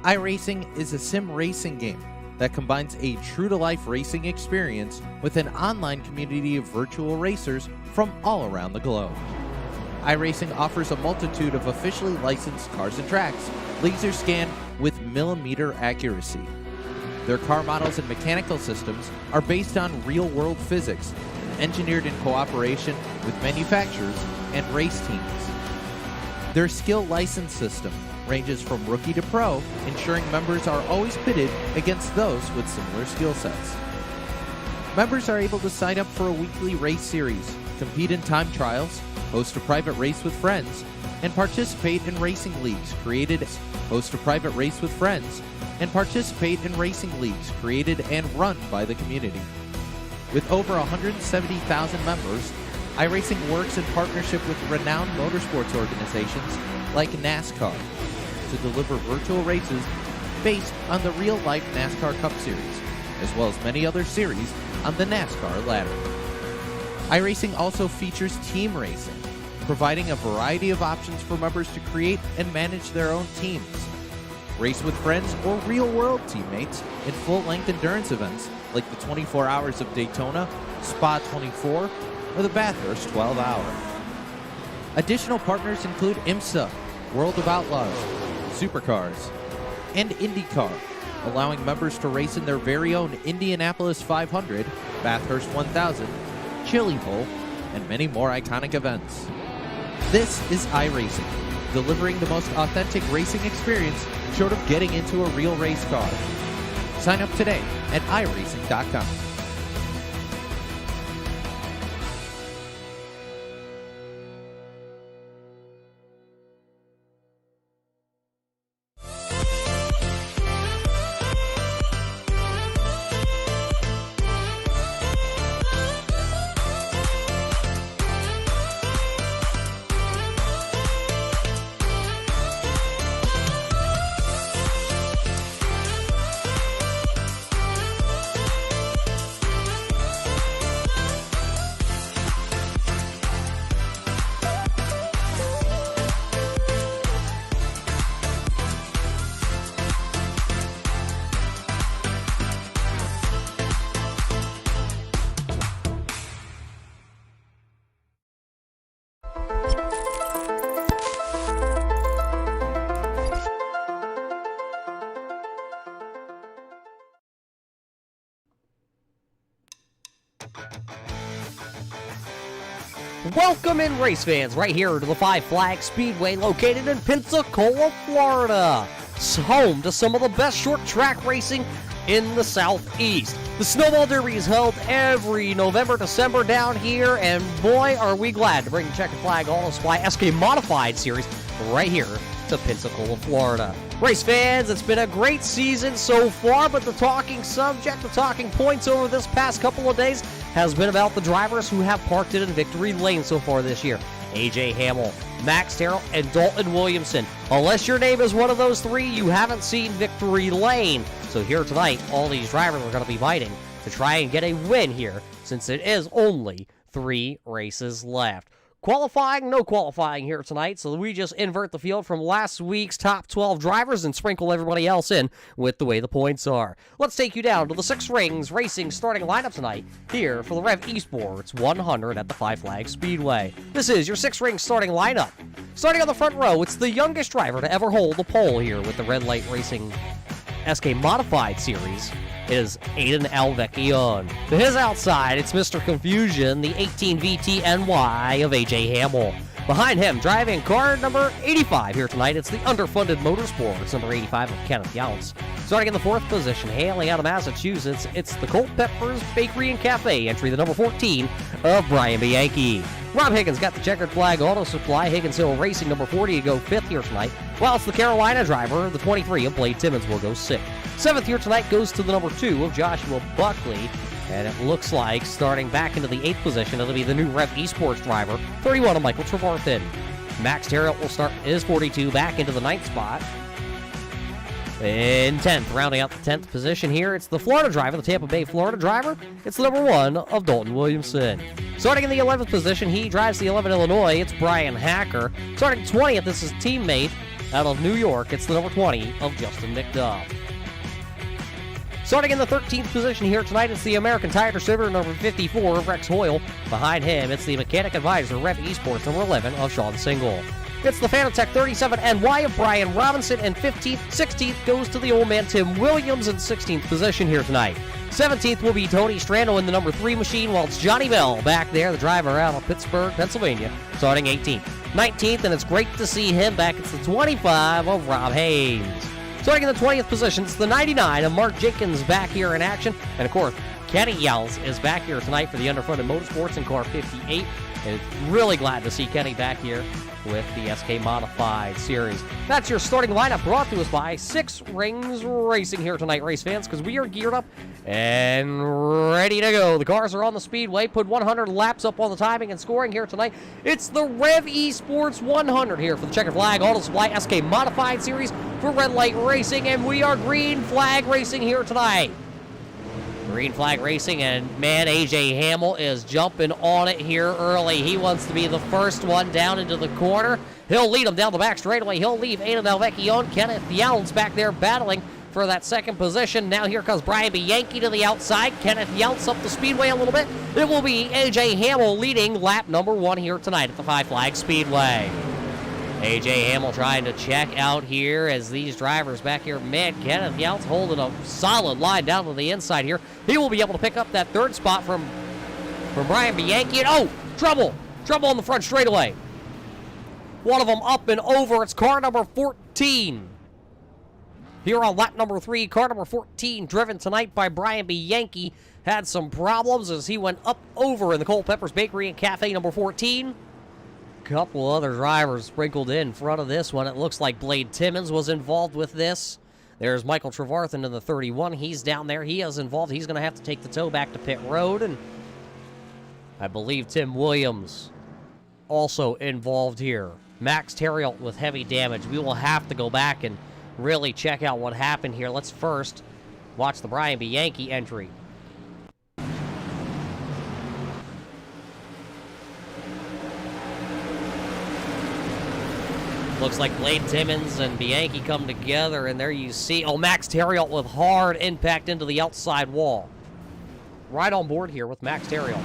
iRacing is a sim racing game that combines a true-to-life racing experience with an online community of virtual racers from all around the globe. iRacing offers a multitude of officially licensed cars and tracks, laser scanned with millimeter accuracy. Their car models and mechanical systems are based on real-world physics, engineered in cooperation with manufacturers and race teams. Their skill license system ranges from rookie to pro, ensuring members are always pitted against those with similar skill sets. Members are able to sign up for a weekly race series, compete in time trials, host a private race with friends, and participate in racing leagues created and run by the community. With over 170,000 members, iRacing works in partnership with renowned motorsports organizations like NASCAR to deliver virtual races based on the real-life NASCAR Cup Series, as well as many other series on the NASCAR ladder. iRacing also features team racing, providing a variety of options for members to create and manage their own teams, race with friends or real-world teammates in full-length endurance events like the 24 Hours of Daytona, Spa 24, or the Bathurst 12 Hour. Additional partners include IMSA, World of Outlaws, Supercars, and IndyCar, allowing members to race in their very own Indianapolis 500, Bathurst 1000, Chili Bowl, and many more iconic events. This is iRacing, delivering the most authentic racing experience short of getting into a real race car. Sign up today at iRacing.com. Welcome in, race fans, right here to the Five Flags Speedway located in Pensacola, Florida. It's home to some of the best short track racing in the Southeast. The Snowball Derby is held every November, December down here, and boy, are we glad to bring the Checkered Flag Auto Supply SK Modified Series right here to Pensacola, Florida. Race fans, it's been a great season so far, but the talking subject, the talking points over this past couple of days has been about the drivers who have parked it in victory lane so far this year. AJ Hamill, Max Terrell, and Dalton Williamson. Unless your name is one of those three, you haven't seen victory lane. So here tonight, all these drivers are going to be fighting to try and get a win here, since it is only 3 races left. Qualifying, no qualifying here tonight, so we just invert the field from last week's top 12 drivers and sprinkle everybody else in with the way the points are. Let's take you down to the 6 Rings Racing starting lineup tonight here for the Rev eSports 100 at the Five Flags Speedway. This is your 6 Rings starting lineup. Starting on the front row, it's the youngest driver to ever hold the pole here with the Red Light Racing SK Modified Series. Is Aiden Alvecchion. To his outside, it's Mr. Confusion, the 18 VTNY of AJ Hamill. Behind him, driving car number 85 here tonight, it's the underfunded Motorsports, number 85 of Kenneth Younts. Starting in the 4th position, hailing out of Massachusetts, it's the Colt Peppers Bakery and Cafe, entry the number 14 of Brian Bianchi. Rob Higgins got the Checkered Flag Auto Supply, Higgins Hill Racing, number 40 to go 5th here tonight, while it's the Carolina driver, the 23 of Blade Timmons, will go 6th. 7th here tonight goes to the number 2 of Joshua Buckley, and it looks like starting back into the 8th position, it'll be the new Rev eSports driver, 31 of Michael Trevarthen. Max Terrell will start his 42 back into the 9th spot. In 10th, rounding out the 10th position here, it's the Florida driver, the Tampa Bay Florida driver. It's the number 1 of Dalton Williamson. Starting in the 11th position, he drives the 11 Illinois. It's Brian Hacker. Starting 20th, this is teammate Out of New York, it's the number 20 of Justin McDuff. Starting in the 13th position here tonight, it's the American Tire Distributor, number 54 of Rex Hoyle. Behind him, it's the Mechanic Advisor, Rev eSports, number 11 of Sean Single. It's the Fanatec 37NY of Brian Robinson, and 15th, 16th goes to the old man Tim Williams in 16th position here tonight. 17th will be Tony Strano in the number 3 machine, while it's Johnny Bell back there, the driver out of Pittsburgh, Pennsylvania, starting 18th. 19th, and it's great to see him back. It's the 25 of Rob Haynes. Starting in the 20th position, it's the 99 of Mark Jenkins back here in action. And, of course, Kenny Yells is back here tonight for the Underfunded Motorsports in car 58. And really glad to see Kenny back here with the SK Modified Series. That's your starting lineup, brought to us by Six Rings Racing here tonight, race fans, because we are geared up and ready to go. The cars are on the speedway, put 100 laps up on the timing and scoring here tonight. It's the Rev eSports 100 here for the Checkered Flag Auto Supply SK Modified Series for Red Light Racing, and we are Green Flag Racing here tonight. Green Flag Racing, and man, AJ Hamill is jumping on it here early. He wants to be the first one down into the corner. He'll lead him down the back straightaway. He'll leave Aiden Alvecchione. Kenneth Younds back there battling for that second position. Now here comes Brian Bianchi to the outside. Kenneth Younds up the speedway a little bit. It will be AJ Hamill leading lap number 1 here tonight at the Five Flag Speedway. AJ Hamill trying to check out here as these drivers back here. Man, Kenneth Younts holding a solid line down to the inside here. He will be able to pick up that third spot from Brian Bianchi. And oh, trouble on the front straightaway. One of them up and over. It's car number 14. Here on lap number 3, car number 14, driven tonight by Brian Bianchi, had some problems as he went up over in the Culpeppers Bakery and Cafe number 14. Couple other drivers sprinkled in front of this one. It looks like Blade Timmons was involved with this. There's Michael Trevarthen in the 31. He's down there. He is involved. He's going to have to take the tow back to pit road. And I believe Tim Williams also involved here. Max Terriot with heavy damage. We will have to go back and really check out what happened here. Let's first watch the Brian Bianchi entry. Looks like Blade Timmons and Bianchi come together, and there you see, Max Terriot with hard impact into the outside wall. Right on board here with Max Terriot.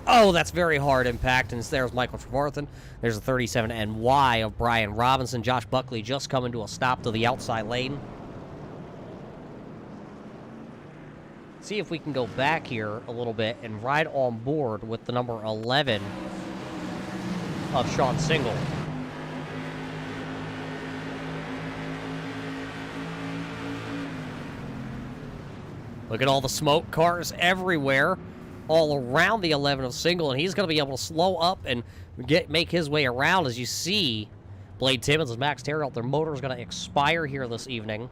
Oh, that's very hard impact, and there's Michael Trevarthen. There's a 37NY of Brian Robinson. Josh Buckley just coming to a stop to the outside lane. See if we can go back here a little bit and ride on board with the number 11 of Sean Single. Look at all the smoke cars everywhere, all around the 11 of Single, and he's going to be able to slow up and make his way around. As you see, Blade Timmons and Max Terriot, their motor is going to expire here this evening.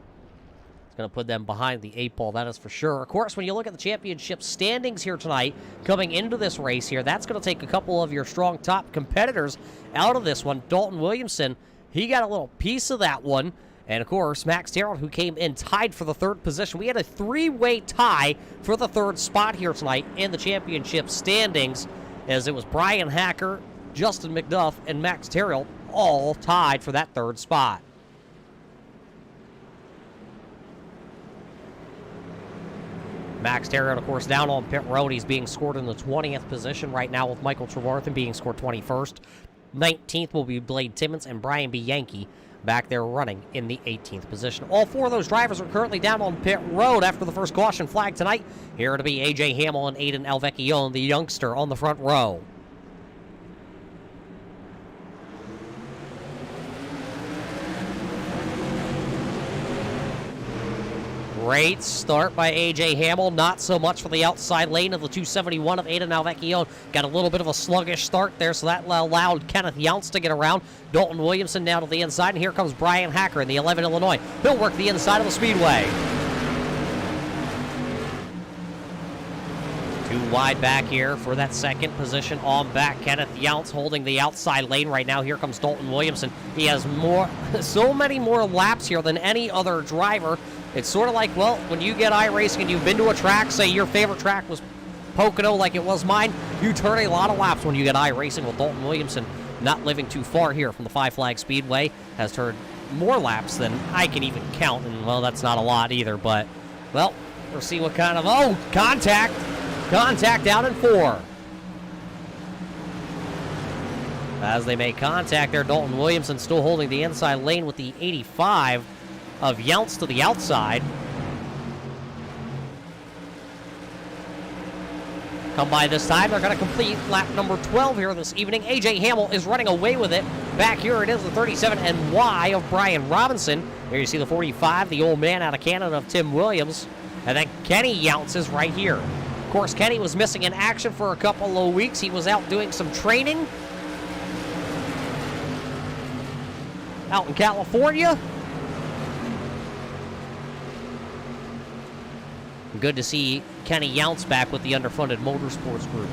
It's going to put them behind the 8 ball, that is for sure. Of course, when you look at the championship standings here tonight, coming into this race here, that's going to take a couple of your strong top competitors out of this one. Dalton Williamson, he got a little piece of that one. And, of course, Max Terriot, who came in tied for the 3rd position. We had a 3-way tie for the 3rd spot here tonight in the championship standings, as it was Brian Hacker, Justin McDuff, and Max Terriot all tied for that 3rd spot. Max Terriot, of course, down on pit road. He's being scored in the 20th position right now, with Michael Trevarthen being scored 21st. 19th will be Blade Timmons and Brian Bianchi back there running in the 18th position. All 4 of those drivers are currently down on pit road after the first caution flag tonight. Here to be AJ Hamill and Aiden Alvecchione, the youngster, on the front row. Great start by AJ Hamill. Not so much for the outside lane of the 271 of Aiden Alvecchione. Got a little bit of a sluggish start there, so that allowed Kenneth Younts to get around. Dalton Williamson down to the inside, and here comes Brian Hacker in the 11 Illinois. He'll work the inside of the speedway. 2 wide back here for that 2nd position on back. Kenneth Younts holding the outside lane right now. Here comes Dalton Williamson. He has so many more laps here than any other driver It's sort of like, well, when you get iRacing and you've been to a track, say your favorite track was Pocono like it was mine, you turn a lot of laps when you get iRacing. With Dalton Williamson not living too far here from the Five Flag Speedway, has turned more laps than I can even count, and, well, that's not a lot either, but, well, we'll see what kind of, oh, contact down in 4. As they make contact there, Dalton Williamson still holding the inside lane with the 85 of Younts to the outside. Come by this time, they're going to complete lap number 12 here this evening. A.J. Hamill is running away with it. Back here it is, the 37 and Y of Brian Robinson. Here you see the 45, the old man out of Canada of Tim Williams. And then Kenny Younts is right here. Of course, Kenny was missing in action for a couple of weeks. He was out doing some training out in California. Good to see Kenny Younts back with the underfunded Motorsports Group.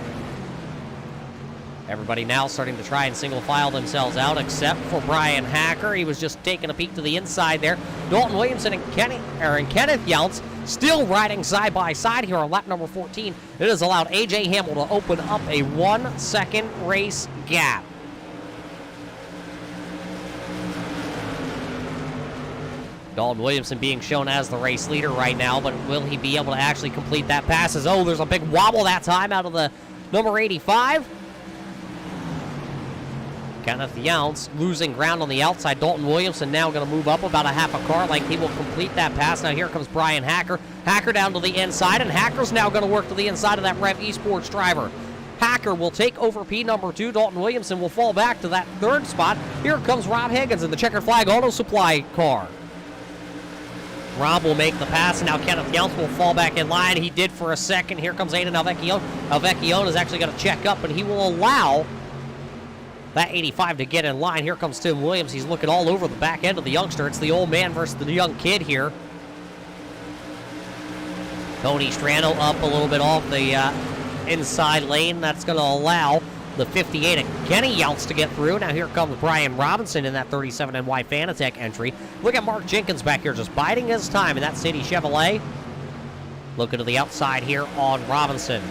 Everybody now starting to try and single file themselves out, except for Brian Hacker. He was just taking a peek to the inside there. Dalton Williamson and Kenneth Younts still riding side by side here on lap number 14. It has allowed A.J. Hamill to open up a 1-second race gap. Dalton Williamson being shown as the race leader right now, but will he be able to actually complete that pass? Oh, there's a big wobble that time out of the number 85. Kenneth Younts losing ground on the outside. Dalton Williamson now going to move up about a half a car length. He will complete that pass. Now here comes Brian Hacker. Hacker down to the inside, and Hacker's now going to work to the inside of that Rev eSports driver. Hacker will take over P number 2. Dalton Williamson will fall back to that 3rd spot. Here comes Rob Higgins in the Checkered Flag Auto Supply car. Rob will make the pass, and now Kenneth Younts will fall back in line. He did for a second. Here comes Aiden Alvecchione. Alvecchione is actually going to check up, and he will allow that 85 to get in line. Here comes Tim Williams. He's looking all over the back end of the youngster. It's the old man versus the young kid here. Tony Strano up a little bit off the inside lane. That's going to allow the 58 and Kenny Younts to get through. Now here comes Brian Robinson in that 37NY Fanatec entry. Look at Mark Jenkins back here just biding his time in that City Chevrolet. Looking to the outside here on Robinson.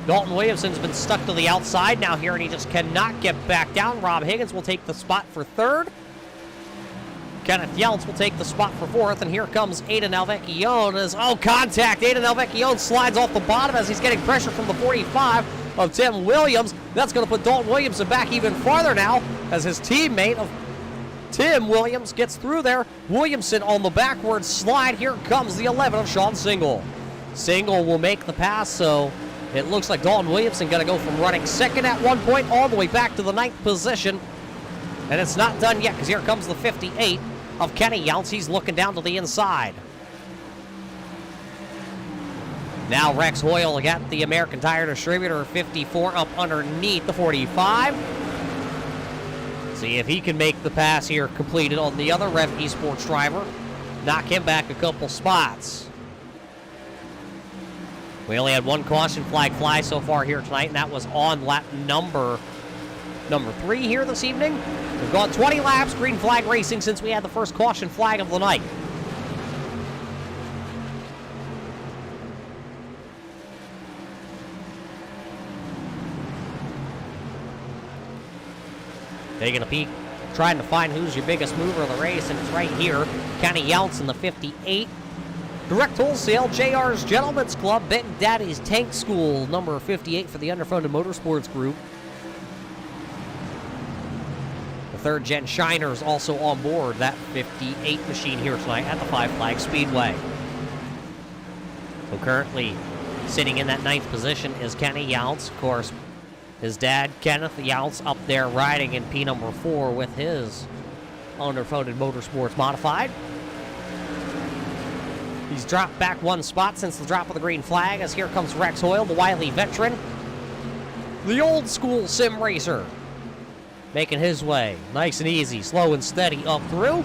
Dalton Williamson's been stuck to the outside now here, and he just cannot get back down. Rob Higgins will take the spot for 3rd. Kenneth Younts will take the spot for 4th, and here comes Aiden Alvecchione. Oh, contact! Aiden Alvecchione slides off the bottom as he's getting pressure from the 45 of Tim Williams. That's going to put Dalton Williamson back even farther now as his teammate of Tim Williams gets through there. Williamson on the backward slide. Here comes the 11 of Sean Single. Single will make the pass, so it looks like Dalton Williamson going to go from running 2nd at one point all the way back to the 9th position. And it's not done yet, because here comes the 58 of Kenny Younts. He's looking down to the inside. Now Rex Hoyle got the American Tire Distributor 54 up underneath the 45. See if he can make the pass here completed on the other Rev eSports driver. Knock him back a couple spots. We only had one caution flag fly so far here tonight, and that was on lap number 3 here this evening. We've gone 20 laps, green flag racing, since we had the first caution flag of the night. Taking a peek, trying to find who's your biggest mover of the race, and it's right here. Kenny Younts in the 58. Direct Wholesale, JR's Gentlemen's Club, Big Daddy's Tank School, number 58 for the underfunded Motorsports Group. The 3rd Gen Shiners also on board that 58 machine here tonight at the Five Flag Speedway. So currently sitting in that 9th position is Kenny Younts. Of course, his dad, Kenneth Younts, up there riding in P number 4 with his underfunded Motorsports Modified. He's dropped back one spot since the drop of the green flag, as here comes Rex Hoyle, the wily veteran. The old school sim racer, making his way nice and easy, slow and steady up through.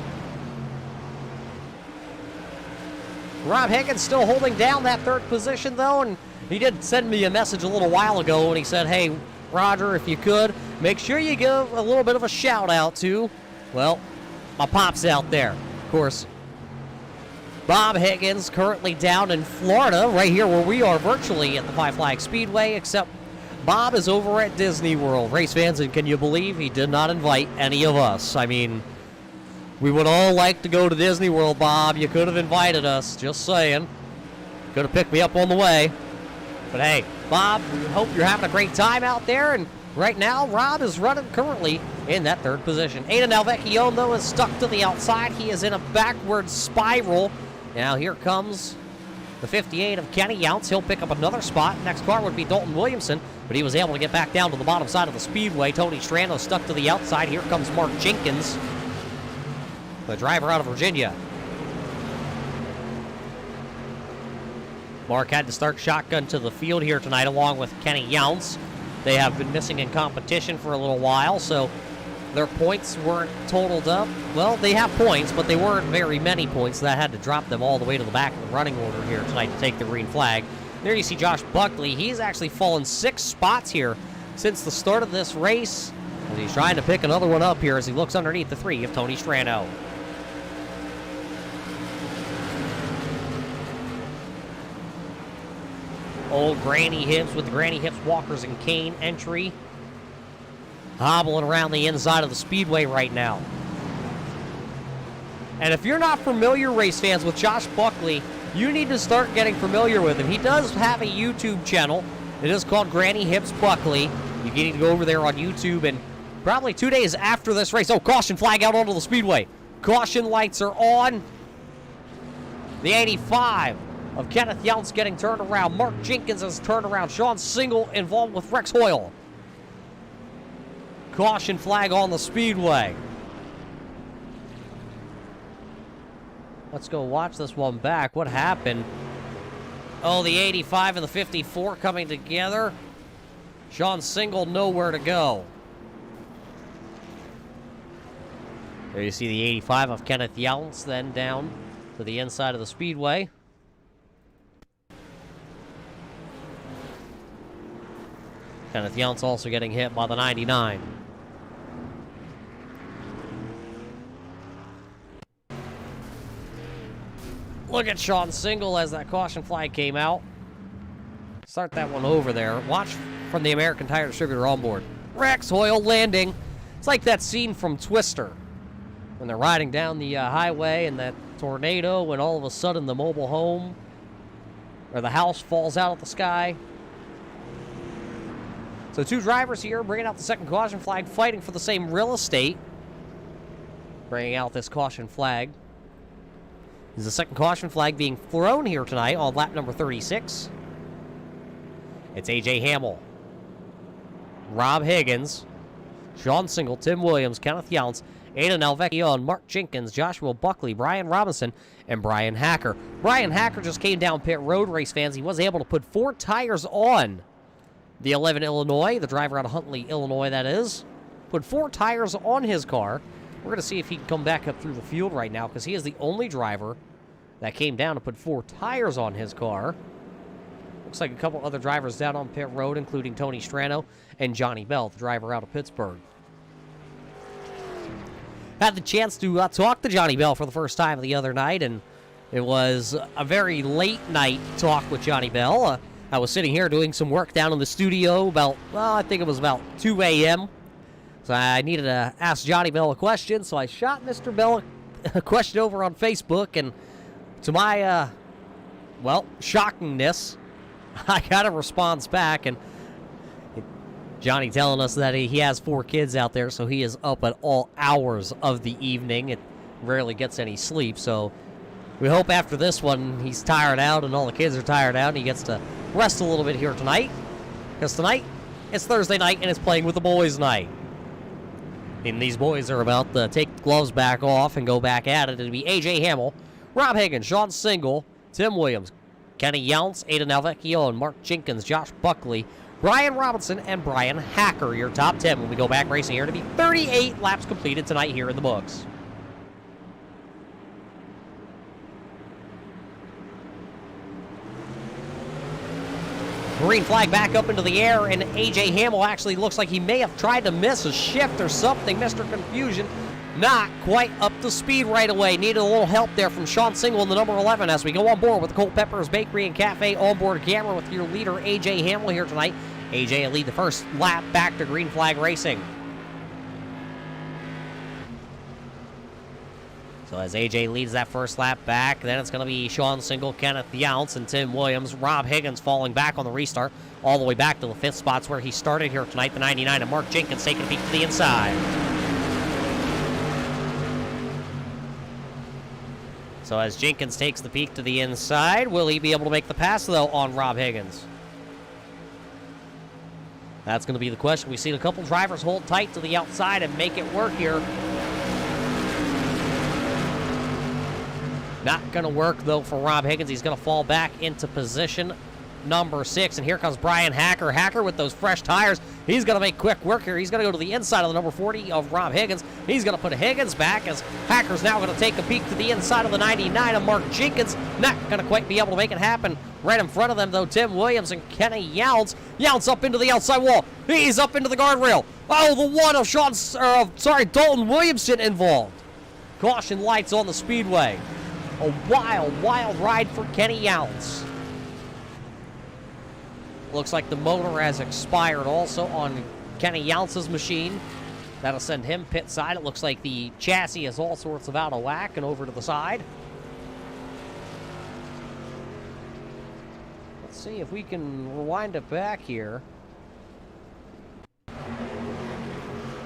Rob Higgins still holding down that 3rd position, though, and he did send me a message a little while ago when he said, hey, Roger, if you could, make sure you give a little bit of a shout out to, well, my pops out there. Of course, Bob Higgins currently down in Florida, right here where we are virtually at the Five Flags Speedway, except Bob is over at Disney World. Race fans, and can you believe he did not invite any of us? I mean, we would all like to go to Disney World, Bob. You could have invited us, just saying. Could have picked me up on the way. But hey, Bob, we hope you're having a great time out there. And right now, Rob is running currently in that third position. Aiden Alvecchione, though, is stuck to the outside. He is in a backward spiral. Now here comes the 58 of Kenny Younts. He'll pick up another spot. Next car would be Dalton Williamson, but he was able to get back down to the bottom side of the speedway. Tony Strano stuck to the outside. Here comes Mark Jenkins, the driver out of Virginia. Mark had to start shotgun to the field here tonight along with Kenny Younts. They have been missing in competition for a little while, so their points weren't totaled up. Well, they have points, but they weren't very many points, so that had to drop them all the way to the back of the running order here tonight to take the green flag. There you see Josh Buckley. He's actually fallen 6 spots here since the start of this race, as he's trying to pick another one up here as he looks underneath the 3 of Tony Strano. Old Granny Hips with the Granny Hips Walkers and Cane entry. Hobbling around the inside of the speedway right now. And if you're not familiar, race fans, with Josh Buckley, you need to start getting familiar with him. He does have a YouTube channel. It is called Granny Hips Buckley. You need to go over there on YouTube, and probably 2 days after this race. Oh, caution flag out onto the speedway. Caution lights are on. The 85 of Kenneth Younts getting turned around. Mark Jenkins has turned around. Sean Single involved with Rex Hoyle. Caution flag on the speedway. Let's go watch this one back. What happened? Oh, the 85 and the 54 coming together. Sean Single nowhere to go. There you see the 85 of Kenneth Younts then down to the inside of the speedway. Kenneth Younts also getting hit by the 99. Look at Sean Single as that caution flag came out. Start that one over there. Watch from the American Tire Distributor on board. Rex Hoyle landing. It's like that scene from Twister when they're riding down the highway and that tornado, and all of a sudden the mobile home or the house falls out of the sky. So 2 drivers here bringing out the second caution flag, fighting for the same real estate. Bringing out this caution flag. This is the second caution flag being thrown here tonight on lap number 36. It's A.J. Hamill, Rob Higgins, Sean Single, Tim Williams, Kenneth Younts, Aiden Alvecchione, Mark Jenkins, Joshua Buckley, Brian Robinson, and Brian Hacker. Brian Hacker just came down pit road, race fans. He was able to put 4 tires on the 11 Illinois, the driver out of Huntley, Illinois, that is. Put 4 tires on his car. We're going to see if he can come back up through the field right now, because he is the only driver that came down to put 4 tires on his car. Looks like a couple other drivers down on pit road, including Tony Strano and Johnny Bell, the driver out of Pittsburgh. Had the chance to talk to Johnny Bell for the first time the other night, and it was a very late night talk with Johnny Bell. I was sitting here doing some work down in the studio about, well, I think it was about 2 a.m., so I needed to ask Johnny Bell a question, so I shot Mr. Bell a question over on Facebook, and to my, shockingness, I got a response back, and Johnny telling us that he has 4 kids out there, so he is up at all hours of the evening. It rarely gets any sleep, so we hope after this one he's tired out and all the kids are tired out and he gets to rest a little bit here tonight, because tonight it's Thursday night and it's playing with the boys night. And these boys are about to take the gloves back off and go back at it. It'll be A.J. Hamill, Rob Higgins, Sean Single, Tim Williams, Kenny Younts, Aiden Alvecchione, Mark Jenkins, Josh Buckley, Brian Robinson, and Brian Hacker, your top 10 when we go back racing here to be 38 laps completed tonight here in the books. Green flag back up into the air, and A.J. Hamill actually looks like he may have tried to miss a shift or something. Mr. Confusion not quite up to speed right away. Needed a little help there from Sean Single in the number 11 as we go on board with the Culpeppers Bakery and Cafe onboard camera with your leader, A.J. Hamill, here tonight. A.J. will lead the first lap back to Green Flag Racing. So as A.J. leads that first lap back, then it's going to be Sean Single, Kenneth Younts, and Tim Williams. Rob Higgins falling back on the restart all the way back to the 5th spots where he started here tonight, the 99, and Mark Jenkins taking a peek to the inside. So as Jenkins takes the peek to the inside, will he be able to make the pass, though, on Rob Higgins? That's going to be the question. We've seen a couple drivers hold tight to the outside and make it work here. Not going to work, though, for Rob Higgins. He's going to fall back into position number 6. And here comes Brian Hacker. Hacker with those fresh tires. He's going to make quick work here. He's going to go to the inside of the number 40 of Rob Higgins. He's going to put Higgins back as Hacker's now going to take a peek to the inside of the 99 of Mark Jenkins. Not going to quite be able to make it happen. Right in front of them, though, Tim Williams and Kenny Younts. Younts up into the outside wall. He's up into the guardrail. Oh, the one of Dalton Williamson involved. Caution lights on the speedway. A wild, wild ride for Kenny Younts. Looks like the motor has expired also on Kenny Younts' machine. That'll send him pit side. It looks like the chassis is all sorts of out of whack and over to the side. Let's see if we can rewind it back here.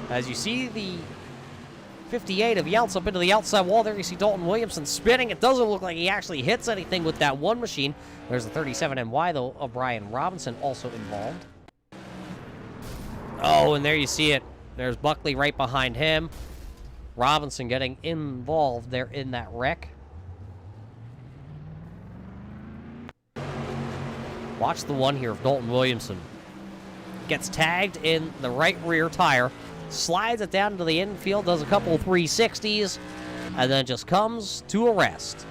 As you see the 58 of Younts up into the outside wall there. You see Dalton Williamson spinning. It doesn't look like he actually hits anything with that one machine. There's the 37NY, though, of Brian Robinson also involved. Oh, and there you see it. There's Buckley right behind him. Robinson getting involved there in that wreck. Watch the one here of Dalton Williamson. Gets tagged in the right rear tire. Slides it down into the infield, does a couple 360s, and then just comes to a rest.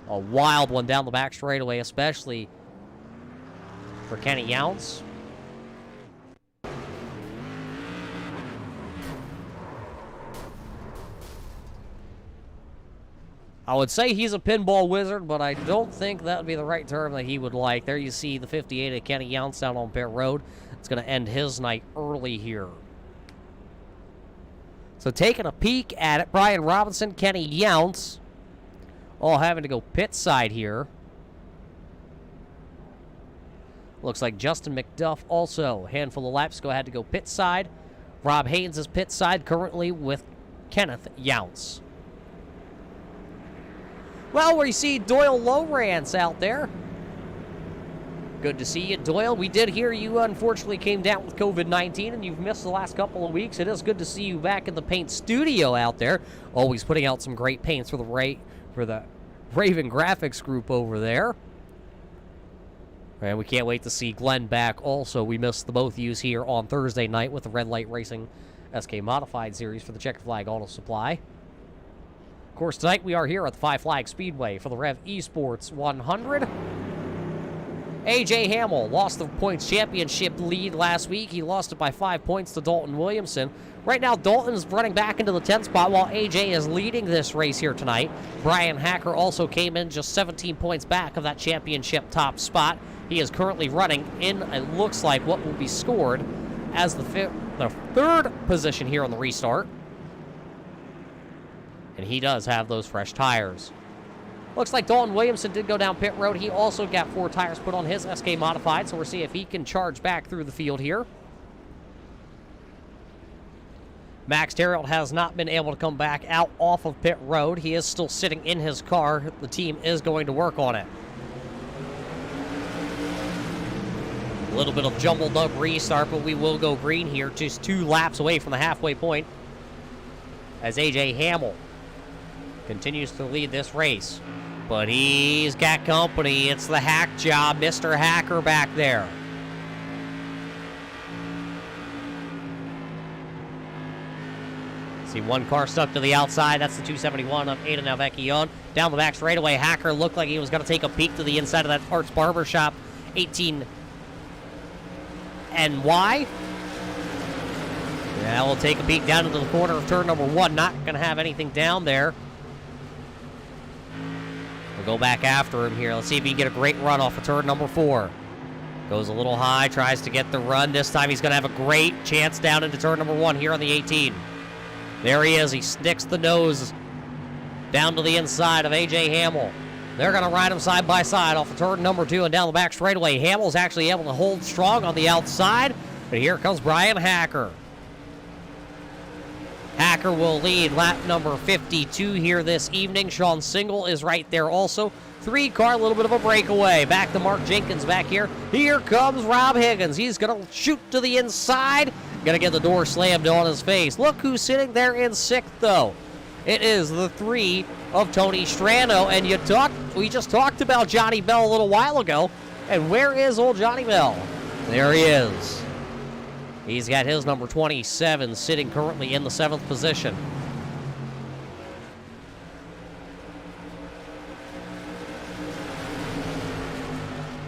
A wild one down the back straightaway, especially for Kenny Younts. I would say he's a pinball wizard, but I don't think that would be the right term that he would like. There you see the 58 of Kenny Younts down on pit road. It's going to end his night early here. So taking a peek at it, Brian Robinson, Kenny Younts, all having to go pit side here. Looks like Justin McDuff also, a handful of laps ago, had to go pit side. Rob Haynes is pit side currently with Kenneth Younts. Well, we see Doyle Lowrance out there. Good to see you, Doyle. We did hear you unfortunately came down with COVID-19 and you've missed the last couple of weeks. It is good to see you back in the paint studio out there. Always putting out some great paints for the Raven Graphics group over there. And we can't wait to see Glenn back also. We missed the both of yous here on Thursday night with the Red Light Racing SK Modified Series for the Checkered Flag Auto Supply. Of course, tonight we are here at the Five Flag Speedway for the Rev eSports 100. A.J. Hamill lost the points championship lead last week. He lost it by 5 points to Dalton Williamson. Right now, Dalton is running back into the 10th spot while A.J. is leading this race here tonight. Brian Hacker also came in just 17 points back of that championship top spot. He is currently running in, it looks like, what will be scored as the third position here on the restart. And he does have those fresh tires. Looks like Dalton Williamson did go down pit road. He also got 4 tires put on his SK Modified, so we'll see if he can charge back through the field here. Max Terrell has not been able to come back out off of pit road. He is still sitting in his car. The team is going to work on it. A little bit of jumbled up restart, but we will go green here, just 2 laps away from the halfway point, as A.J. Hamill continues to lead this race. But he's got company. It's the hack job, Mr. Hacker back there. See one car stuck to the outside. That's the 271 of Aiden Alvecchione. Down the back straightaway, Hacker looked like he was going to take a peek to the inside of that Arts Barbershop 18 NY. Yeah, we'll take a peek down into the corner of turn number 1. Not going to have anything down there. We'll go back after him here. Let's see if he can get a great run off of turn number 4. Goes a little high, tries to get the run. This time he's going to have a great chance down into turn number 1 here on the 18. There he is. He sticks the nose down to the inside of A.J. Hamill. They're going to ride him side by side off of turn number 2 and down the back straightaway. Hamill's actually able to hold strong on the outside, but here comes Brian Hacker. Hacker will lead lap number 52 here this evening. Sean Single is right there also. 3-car, a little bit of a breakaway. Back to Mark Jenkins back here. Here comes Rob Higgins. He's going to shoot to the inside. Going to get the door slammed on his face. Look who's sitting there in 6th, though. It is the 3 of Tony Strano. And we just talked about Johnny Bell a little while ago. And where is old Johnny Bell? There he is. He's got his number 27 sitting currently in the 7th position.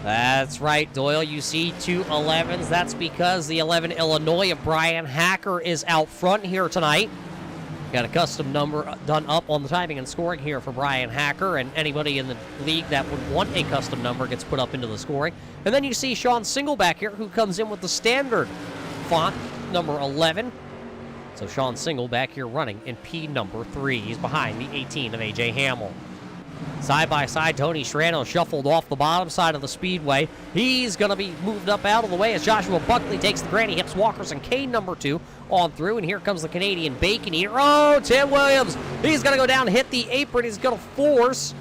That's right, Doyle. You see 2 11s. That's because the 11 Illinois of Brian Hacker is out front here tonight. Got a custom number done up on the timing and scoring here for Brian Hacker, and anybody in the league that would want a custom number gets put up into the scoring. And then you see Sean Single back here, who comes in with the standard font, number 11. So Sean Single back here running in P number 3. He's behind the 18 of A.J. Hamill. Side by side, Tony Strano shuffled off the bottom side of the speedway. He's going to be moved up out of the way as Joshua Buckley takes the granny hips Walkers and Kane number 2 on through. And here comes the Canadian Bacon Eater. Oh, Tim Williams. He's going to go down, hit the apron. He's going to force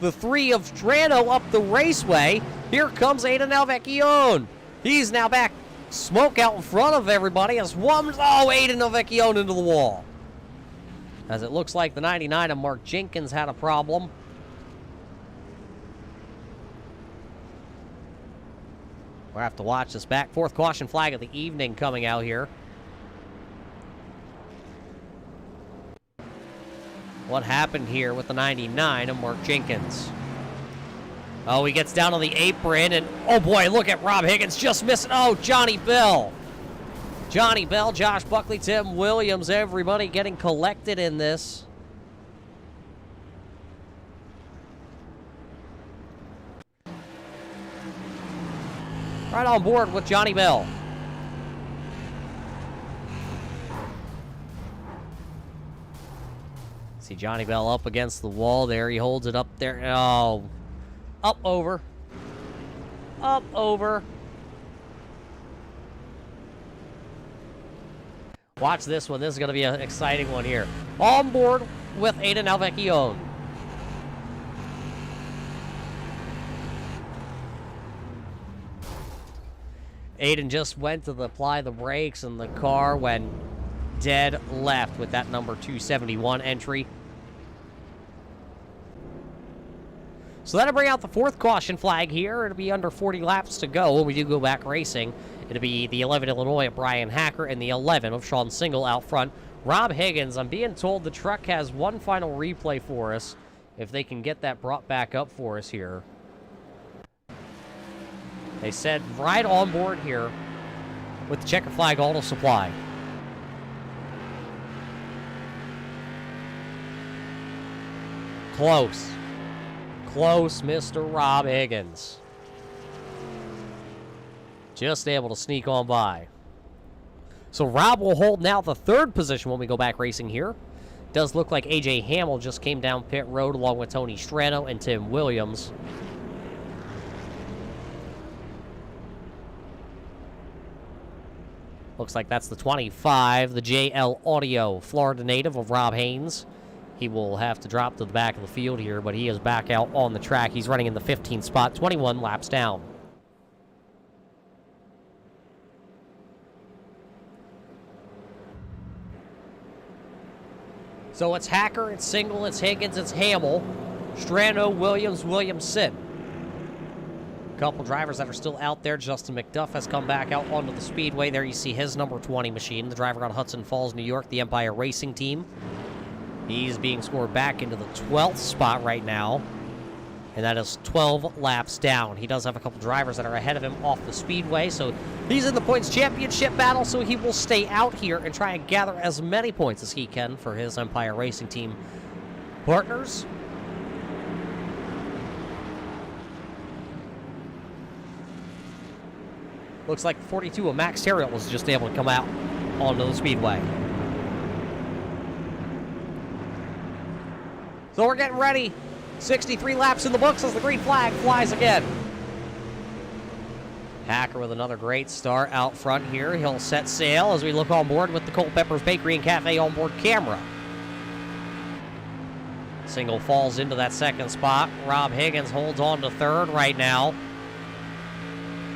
the 3 of Strano up the raceway. Here comes Aiden Alvecchione. He's now back. Smoke out in front of everybody as Aiden Alvecchione into the wall. As it looks like the 99 of Mark Jenkins had a problem. We'll have to watch this back. 4th caution flag of the evening coming out here. What happened here with the 99 of Mark Jenkins? Oh, he gets down on the apron, and oh boy, look at Rob Higgins just missing. Oh, Johnny Bell. Johnny Bell, Josh Buckley, Tim Williams, everybody getting collected in this. Right on board with Johnny Bell. See Johnny Bell up against the wall there. He holds it up there. Oh, up over. Up over. Watch this one. This is going to be an exciting one here. On board with Aiden Alvecchione. Aiden just went to apply the brakes, and the car went dead left with that number 271 entry. So that'll bring out the 4th caution flag here. It'll be under 40 laps to go when we do go back racing. It'll be the 11 Illinois of Brian Hacker and the 11 of Sean Single out front. Rob Higgins, I'm being told the truck has one final replay for us, if they can get that brought back up for us here. They said right on board here with the Checkered Flag Auto Supply. Close. Close, Mr. Rob Higgins. Just able to sneak on by. So Rob will hold now the 3rd position when we go back racing here. Does look like A.J. Hamill just came down pit road along with Tony Strano and Tim Williams. Looks like that's the 25, the JL Audio Florida native of Rob Haynes. He will have to drop to the back of the field here, but he is back out on the track. He's running in the 15th spot, 21 laps down. So it's Hacker, it's Single, it's Higgins, it's Hamill, Strano, Williams, Williamson. A couple drivers that are still out there. Justin McDuff has come back out onto the speedway. There you see his number 20 machine, the driver on Hudson Falls, New York, the Empire Racing Team. He's being scored back into the 12th spot right now. And that is 12 laps down. He does have a couple drivers that are ahead of him off the speedway, so he's in the points championship battle, so he will stay out here and try and gather as many points as he can for his Empire Racing Team partners. Looks like 42 of Max Terriot was just able to come out onto the speedway. So we're getting ready. 63 laps in the books as the green flag flies again. Hacker with another great start out front here. He'll set sail as we look on board with the Culpeppers Bakery and Cafe onboard camera. Single falls into that second spot. Rob Higgins holds on to third right now.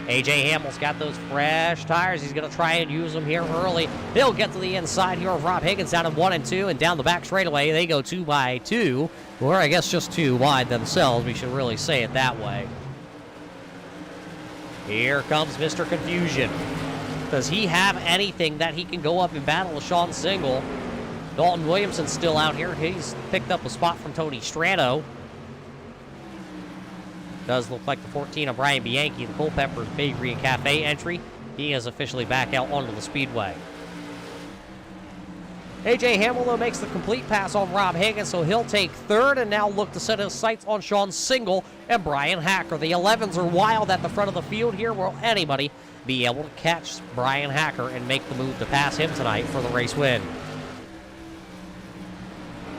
A.J. Hamill's got those fresh tires. He's going to try and use them here early. He'll get to the inside here of Rob Higgins down in 1 and 2, and down the back straightaway. They go 2 by 2, or I guess just 2 wide themselves. We should really say it that way. Here comes Mr. Confusion. Does he have anything that he can go up and battle with Sean Single? Dalton Williamson's still out here. He's picked up a spot from Tony Strano. Does look like the 14 of Brian Bianchi, the Culpeppers Bakery and Cafe entry. He is officially back out onto the speedway. A.J. Hamill, though, makes the complete pass on Rob Higgins, so he'll take third and now look to set his sights on Sean Single and Brian Hacker. The 11s are wild at the front of the field here. Will anybody be able to catch Brian Hacker and make the move to pass him tonight for the race win?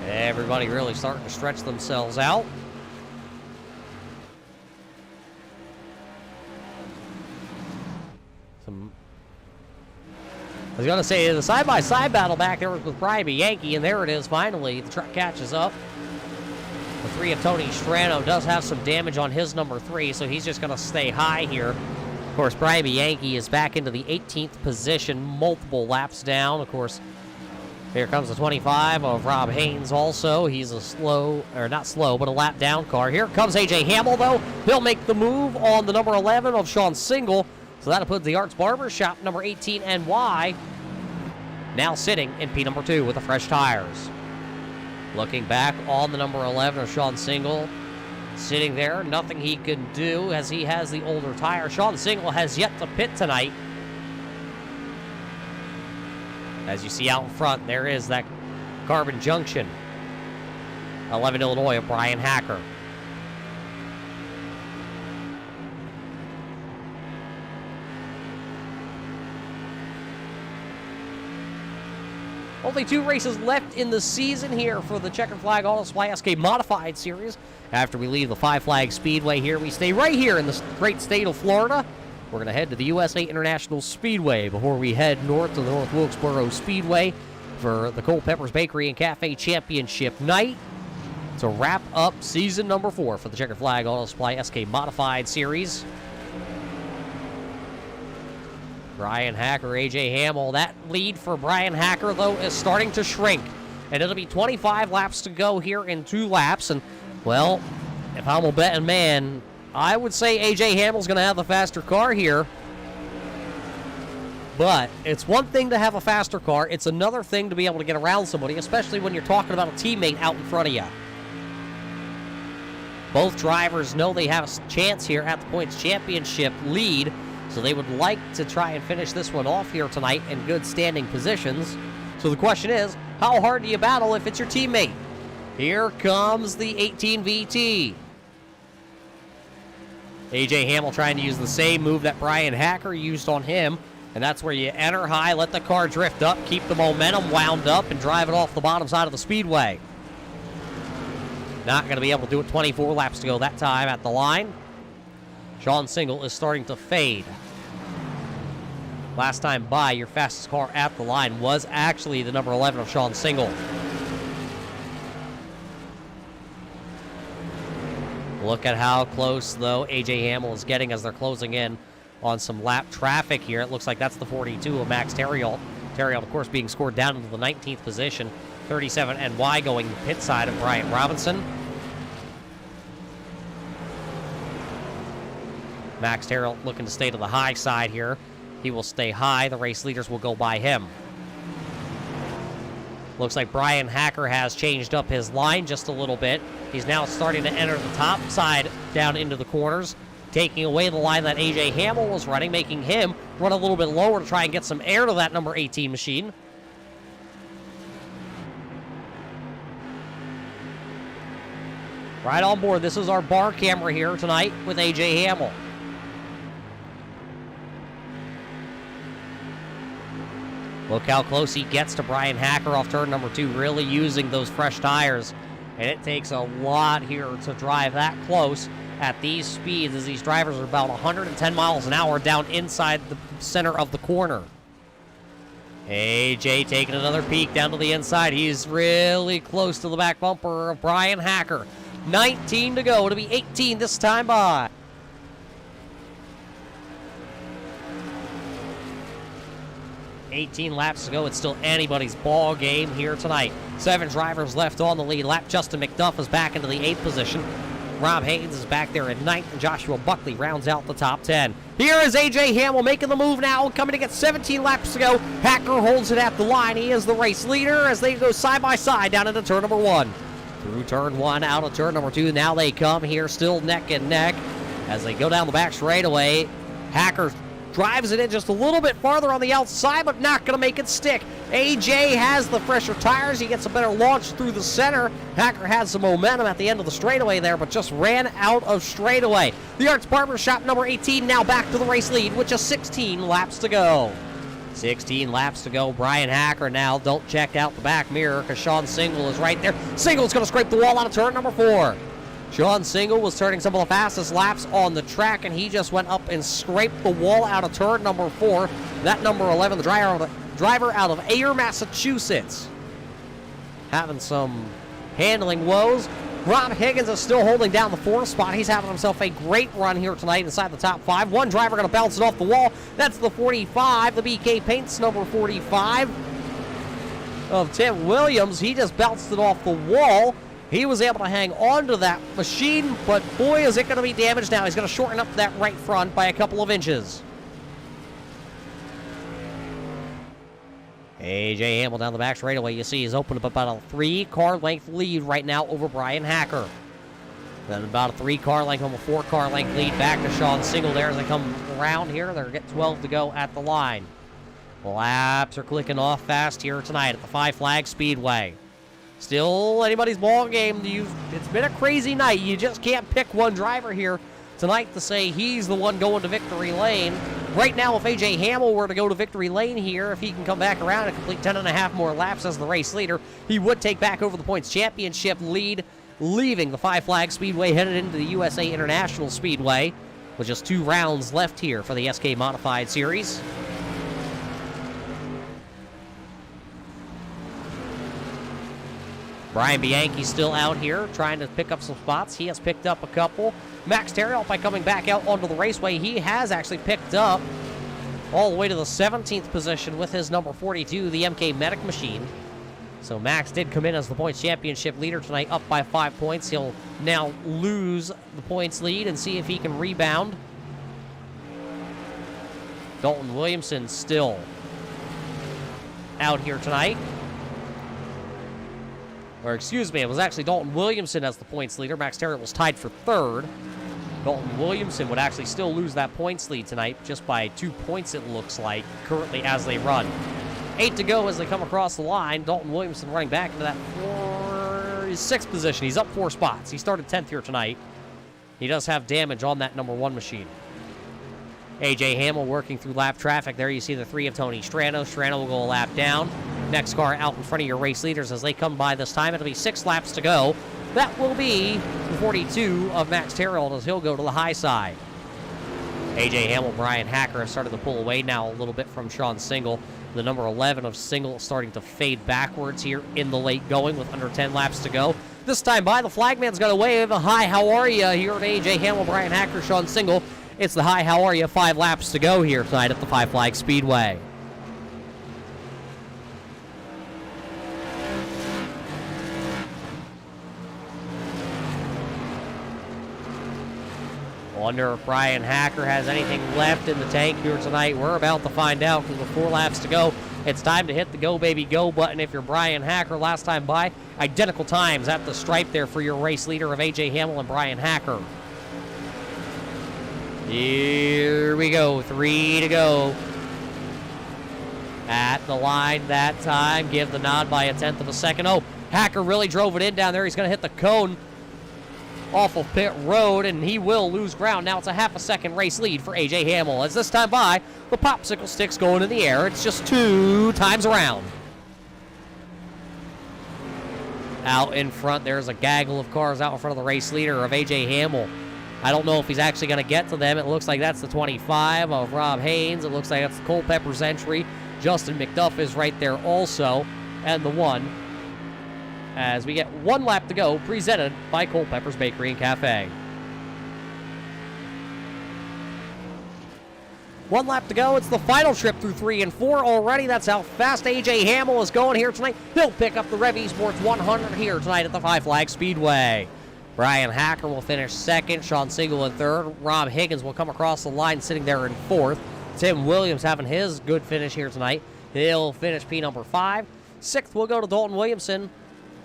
Everybody really starting to stretch themselves out. I was going to say, the side-by-side battle back there was with Brian Bianchi, and there it is finally. The truck catches up. The 3 of Tony Strano does have some damage on his number 3, so he's just going to stay high here. Of course, Brian Bianchi is back into the 18th position, multiple laps down. Of course, here comes the 25 of Rob Haynes also. He's a slow, or not slow, but a lap down car. Here comes A.J. Hamill, though. He'll make the move on the number 11 of Sean Single. So that'll put the Arts Barber Shop number 18 NY now sitting in P number 2 with the fresh tires. Looking back on the number 11 of Sean Single, sitting there, nothing he can do as he has the older tire. Sean Single has yet to pit tonight. As you see out in front, there is that Carbon Junction. 11 Illinois of Brian Hacker. Only 2 races left in the season here for the Checkered Flag Auto Supply SK Modified Series. After we leave the Five Flag Speedway here, we stay right here in the great state of Florida. We're going to head to the USA International Speedway before we head north to the North Wilkesboro Speedway for the Culpeppers Bakery and Cafe Championship night to wrap up season number 4 for the Checkered Flag Auto Supply SK Modified Series. Brian Hacker, A.J. Hamill. That lead for Brian Hacker, though, is starting to shrink. And it'll be 25 laps to go here in 2 laps. And, well, if I'm a betting man, I would say A.J. Hamill's going to have the faster car here. But it's one thing to have a faster car. It's another thing to be able to get around somebody, especially when you're talking about a teammate out in front of you. Both drivers know they have a chance here at the points championship lead. So they would like to try and finish this one off here tonight in good standing positions. So the question is, how hard do you battle if it's your teammate? Here comes the 18 VT. A.J. Hamill trying to use the same move that Brian Hacker used on him. And that's where you enter high, let the car drift up, keep the momentum wound up, and drive it off the bottom side of the speedway. Not going to be able to do it. 24 laps to go that time at the line. Sean Single is starting to fade. Last time by, your fastest car at the line was actually the number 11 of Sean Single. Look at how close, though, A.J. Hamill is getting as they're closing in on some lap traffic here. It looks like that's the 42 of Max Terriot. Terriot, of course, being scored down into the 19th position. 37 NY going pit side of Bryant Robinson. Max Terriot looking to stay to the high side here. He will stay high. The race leaders will go by him. Looks like Brian Hacker has changed up his line just a little bit. He's now starting to enter the top side down into the corners, taking away the line that A.J. Hamill was running, making him run a little bit lower to try and get some air to that number 18 machine. Right on board. This is our bar camera here tonight with A.J. Hamill. Look how close he gets to Brian Hacker off turn number 2, really using those fresh tires. And it takes a lot here to drive that close at these speeds, as these drivers are about 110 miles an hour down inside the center of the corner. AJ taking another peek down to the inside. He's really close to the back bumper of Brian Hacker. 19 to go. It'll be 18 this time by. $18 laps to go. It's still anybody's ball game here tonight. 7 drivers left on the lead lap. Justin McDuff is back into the 8th position. Rob Haynes is back there in 9th, and Joshua Buckley rounds out the top 10. Here is A.J. Hamill making the move now, coming to get 17 laps to go. Hacker holds it at the line. He is the race leader as they go side by side down into turn number 1. Through turn 1, out of turn number 2. Now they come here still neck and neck as they go down the back straightaway. Hacker drives it in just a little bit farther on the outside, but not going to make it stick. AJ has the fresher tires. He gets a better launch through the center. Hacker had some momentum at the end of the straightaway there, but just ran out of straightaway. The Arts Barbershop number 18 now back to the race lead with just 16 laps to go. 16 laps to go. Brian Hacker now don't check out the back mirror because Sean Single is right there. Single's going to scrape the wall out of turn number 4. Sean Single was turning some of the fastest laps on the track, and he just went up and scraped the wall out of turn number 4. That number 11, the driver out of Ayer, Massachusetts, having some handling woes. Rob Higgins is still holding down the 4th spot. He's having himself a great run here tonight inside the top 5. One driver going to bounce it off the wall. That's the 45, the BK Paints number 45 of Tim Williams. He just bounced it off the wall. He was able to hang on to that machine, but boy, is it going to be damaged now. He's going to shorten up that right front by a couple of inches. A.J. Hamill down the back straightaway. You see he's opened up about a 3-car length lead right now over Brian Hacker. Then about a 3-car length, almost a 4-car length lead back to Sean Single there as they come around here. They're getting 12 to go at the line. Laps are clicking off fast here tonight at the Five Flag Speedway. Still anybody's ball game. It's been a crazy night. You just can't pick one driver here tonight to say he's the one going to victory lane. Right now, if A.J. Hamill were to go to victory lane here, if he can come back around and complete 10.5 more laps as the race leader, he would take back over the points championship lead, leaving the Five Flag Speedway headed into the USA International Speedway with just 2 rounds left here for the SK Modified Series. Brian Bianchi's still out here trying to pick up some spots. He has picked up a couple. Max Terriot, by coming back out onto the raceway, he has actually picked up all the way to the 17th position with his number 42, the MK Medic machine. So Max did come in as the points championship leader tonight, up by 5 points. He'll now lose the points lead and see if he can rebound. Dalton Williamson still out here tonight. Or excuse me, it was actually Dalton Williamson as the points leader. Max Terriot was tied for 3rd. Dalton Williamson would actually still lose that points lead tonight just by 2 points, it looks like, currently as they run. 8 to go as they come across the line. Dalton Williamson running back into that 6th position. He's up 4 spots. He started 10th here tonight. He does have damage on that number 1 machine. A.J. Hamill working through lap traffic. There you see the 3 of Tony Strano. Strano will go a lap down. Next car out in front of your race leaders as they come by this time. It'll be 6 laps to go. That will be the 42 of Max Terriot as he'll go to the high side. A.J. Hamill, Brian Hacker have started to pull away now a little bit from Sean Single. The number 11 of Single starting to fade backwards here in the late going with under 10 laps to go. This time by, the flagman's got a wave. Hi, how are you? Here at A.J. Hamill, Brian Hacker, Sean Single. It's the hi, how are you? 5 laps to go here tonight at the Five Flag Speedway. Wonder if Brian Hacker has anything left in the tank here tonight. We're about to find out because with 4 laps to go. It's time to hit the go, baby, go button if you're Brian Hacker. Last time by, identical times at the stripe there for your race leader of A.J. Hamill and Brian Hacker. Here we go, 3 to go. At the line that time, give the nod by 1/10 of a second. Oh, Hacker really drove it in down there. He's going to hit the cone off of pit road, and he will lose ground. Now it's a half a second race lead for A.J. Hamill. As this time by, the popsicle stick's going in the air. It's just 2 times around. Out in front, there's a gaggle of cars out in front of the race leader of A.J. Hamill. I don't know if he's actually going to get to them. It looks like that's the 25 of Rob Haynes. It looks like that's the Culpepper's entry. Justin McDuff is right there also, and the 1. As we get 1 lap to go, presented by Culpepper's Bakery and Cafe. 1 lap to go. It's the final trip through 3 and 4 already. That's how fast A.J. Hamill is going here tonight. He'll pick up the Rev eSports 100 here tonight at the Five Flag Speedway. Brian Hacker will finish 2nd. Sean Single in 3rd. Rob Higgins will come across the line sitting there in 4th. Tim Williams having his good finish here tonight. He'll finish P number 5. 6th will go to Dalton Williamson.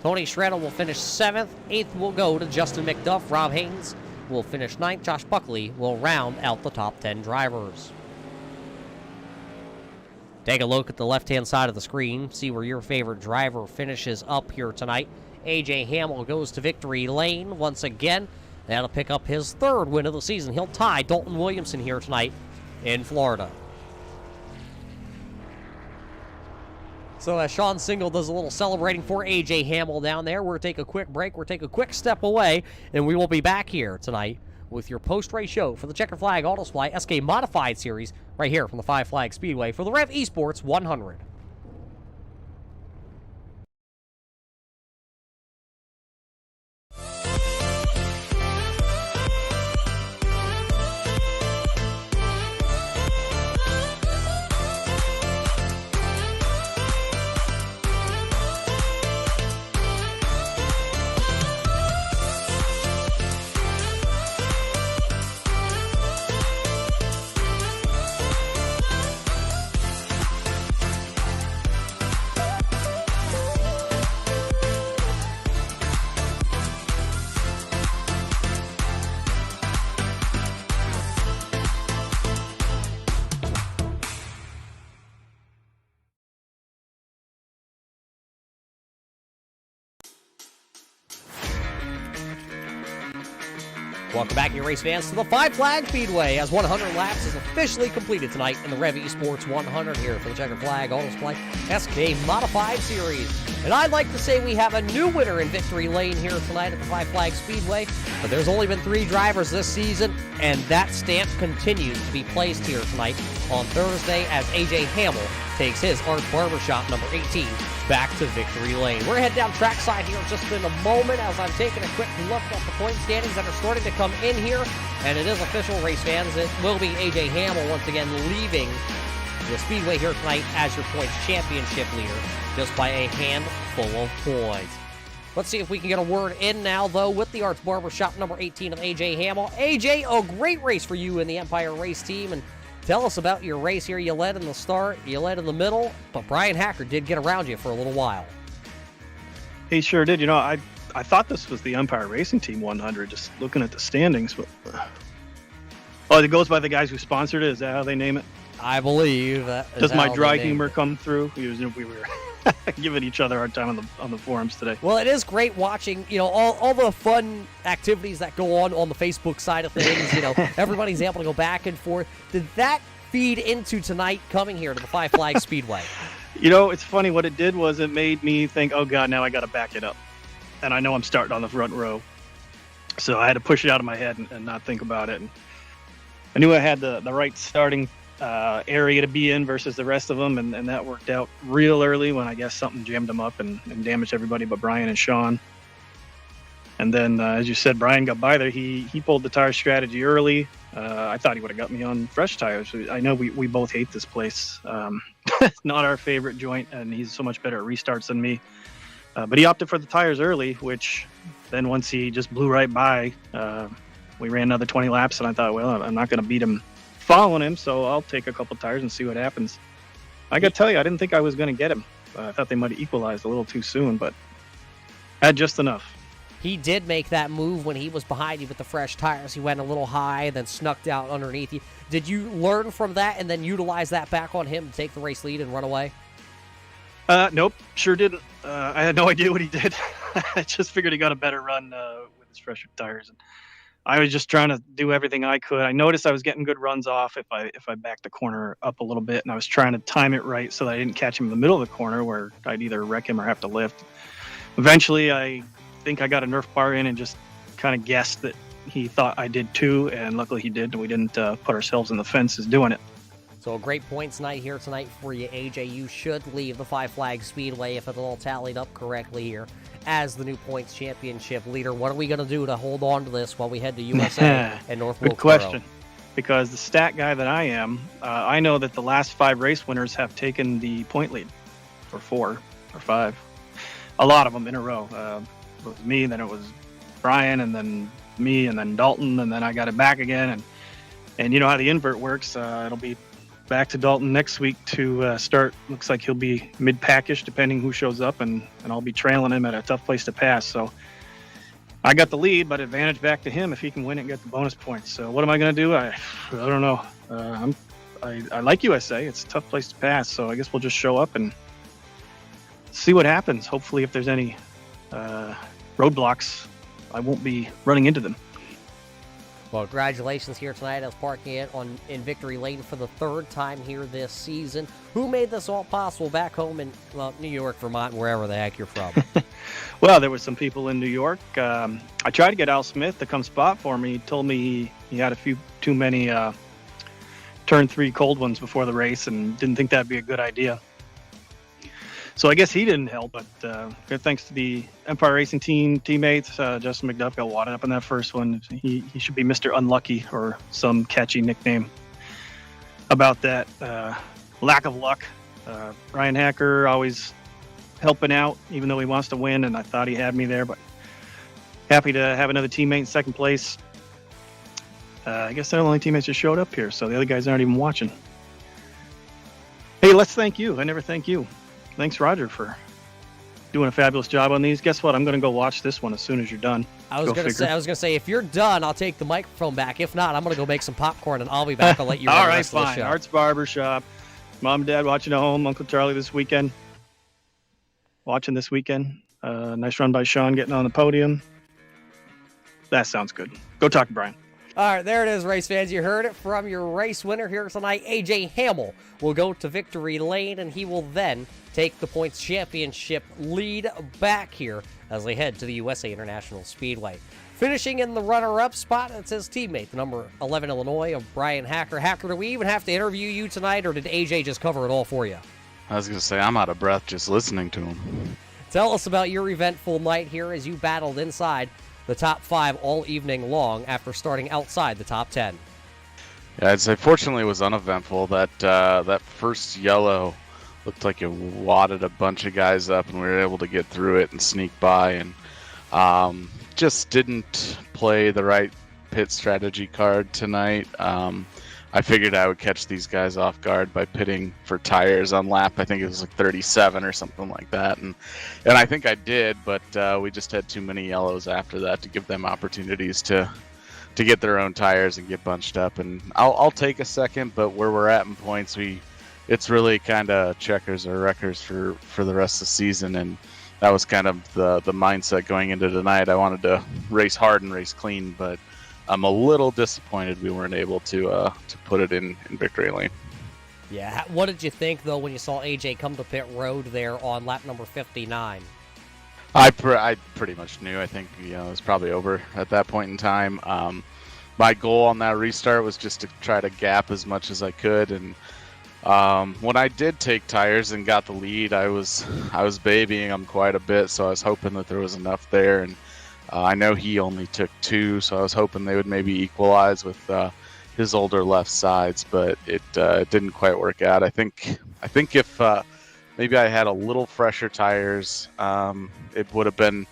Tony Shredder will finish 7th. 8th will go to Justin McDuff. Rob Haynes will finish 9th. Josh Buckley will round out the top 10 drivers. Take a look at the left-hand side of the screen. See where your favorite driver finishes up here tonight. A.J. Hamill goes to victory lane once again. That'll pick up his 3rd win of the season. He'll tie Dalton Williamson here tonight in Florida. So as Sean Single does a little celebrating for A.J. Hamill down there, we'll take a quick break. We'll take a quick step away, and we will be back here tonight with your post-race show for the Checkered Flag Auto Supply SK Modified Series right here from the Five Flag Speedway for the Rev eSports 100. Welcome back, your race fans, to the Five Flag Speedway as 100 laps is officially completed tonight in the Rev eSports 100 here for the Checkered Flag Auto Supply SK Modified Series. And I'd like to say we have a new winner in victory lane here tonight at the Five Flag Speedway, but there's only been 3 drivers this season, and that stamp continues to be placed here tonight on Thursday as A.J. Hamill takes his Art Barbershop number 18 back to victory lane. We're heading down trackside here just in a moment as I'm taking a quick look at the point standings that are starting to come in here. And it is official, race fans. It will be A.J. Hamill once again leaving the Speedway here tonight as your points championship leader just by a handful of points. Let's see if we can get a word in now, though, with the Arts Barbershop number 18 of A.J. Hamill. A.J., a great race for you in the Empire Race Team, and tell us about your race here. You led in the start, you led in the middle, but Brian Hacker did get around you for a little while. He sure did. You know, I thought this was the Empire Racing Team 100, just looking at the standings. But oh, it goes by the guys who sponsored it. Is that how they name it? I believe that. Does my dry humor come through? We were giving each other a hard time on the forums today. Well, it is great watching, you know, all the fun activities that go on the Facebook side of things. You know, everybody's able to go back and forth. Did that feed into tonight coming here to the Five Flag Speedway? You know, it's funny. What it did was it made me think, oh, God, now I got to back it up. And I know I'm starting on the front row. So I had to push it out of my head and not think about it. And I knew I had the right starting area to be in versus the rest of them, and that worked out real early when I guess something jammed them up and damaged everybody but Brian and Sean. And then, as you said, Brian got by there. He pulled the tire strategy early. I thought he would have got me on fresh tires. I know we both hate this place. Not our favorite joint, and he's so much better at restarts than me. But he opted for the tires early, which then once he just blew right by, we ran another 20 laps, and I thought, well, I'm not going to beat him following him, so I'll take a couple tires and see what happens. I got to tell you, I didn't think I was going to get him. I thought they might have equalized a little too soon, but had just enough. He did make that move when he was behind you with the fresh tires. He went a little high, then snuck down underneath you. Did you learn from that and then utilize that back on him to take the race lead and run away? Nope, sure didn't. I had no idea what he did. I just figured he got a better run with his fresher tires. And I was just trying to do everything I could. I noticed I was getting good runs off if I backed the corner up a little bit, and I was trying to time it right so that I didn't catch him in the middle of the corner where I'd either wreck him or have to lift. Eventually, I think I got a Nerf bar in and just kind of guessed that he thought I did too, and luckily he did, and we didn't put ourselves in the fences doing it. So a great points night here tonight for you, AJ. You should leave the Five Flags Speedway if it's all tallied up correctly here as the new points championship leader. What are we going to do to hold on to this while we head to USA and North Wilkesboro? Good question. Because the stat guy that I am, I know that the last 5 race winners have taken the point lead, or 4 or 5. A lot of them in a row. It was me, then it was Brian, and then me, and then Dalton, and then I got it back again. And you know how the invert works. It'll be back to Dalton next week to start. Looks like he'll be mid-packish, depending who shows up, and I'll be trailing him at a tough place to pass. So I got the lead, but advantage back to him if he can win it and get the bonus points. So what am I going to do? I don't know. I like USA. It's a tough place to pass, so I guess we'll just show up and see what happens. Hopefully, if there's any roadblocks, I won't be running into them. Well, congratulations here tonight as parking it in Victory Lane for the 3rd time here this season. Who made this all possible back home in New York, Vermont, wherever the heck you're from? Well, there were some people in New York. I tried to get Al Smith to come spot for me. He told me he had a few too many turn 3 cold ones before the race and didn't think that'd be a good idea. So I guess he didn't help, but good thanks to the Empire Racing team teammates. Justin McDuff got wadded up in that first one. He should be Mr. Unlucky or some catchy nickname about that. Lack of luck. Brian Hacker always helping out, even though he wants to win, and I thought he had me there, but happy to have another teammate in second place. I guess they're the only teammates that showed up here, so the other guys aren't even watching. Hey, let's thank you. I never thank you. Thanks, Roger, for doing a fabulous job on these. Guess what? I'm going to go watch this one as soon as you're done. I was going to say, if you're done, I'll take the microphone back. If not, I'm going to go make some popcorn, and I'll be back. I'll let you run All the right, rest of the fine. show. Art's Barber Shop. Mom and Dad watching at home. Uncle Charlie this weekend. Watching this weekend. Nice run by Sean getting on the podium. That sounds good. Go talk to Brian. All right, there it is, race fans. You heard it from your race winner here tonight. AJ Hamill will go to Victory Lane, and he will then take the points championship lead back here as they head to the USA International Speedway. Finishing in the runner-up spot, it's his teammate, the number 11 Illinois of Brian Hacker. Hacker, do we even have to interview you tonight, or did AJ just cover it all for you? I was going to say, I'm out of breath just listening to him. Tell us about your eventful night here as you battled inside the top 5 all evening long after starting outside the top 10. Yeah, I'd say fortunately it was uneventful. That first yellow looked like it wadded a bunch of guys up, and we were able to get through it and sneak by, and just didn't play the right pit strategy card tonight. I figured I would catch these guys off guard by pitting for tires on lap, I think it was like 37 or something like that, and I think I did, but we just had too many yellows after that to give them opportunities to get their own tires and get bunched up. And I'll take a second, but where we're at in points, it's really kind of checkers or wreckers for the rest of the season, and that was kind of the mindset going into tonight. I wanted to race hard and race clean, but I'm a little disappointed we weren't able to put it in Victory Lane. Yeah, what did you think, though, when you saw AJ come to pit road there on lap number 59? I pretty much knew. I think it was probably over at that point in time. My goal on that restart was just to try to gap as much as I could, and when I did take tires and got the lead, I was babying him quite a bit, so I was hoping that there was enough there. And I know he only took 2, so I was hoping they would maybe equalize with his older left sides, but it didn't quite work out. I think if maybe I had a little fresher tires, it would have been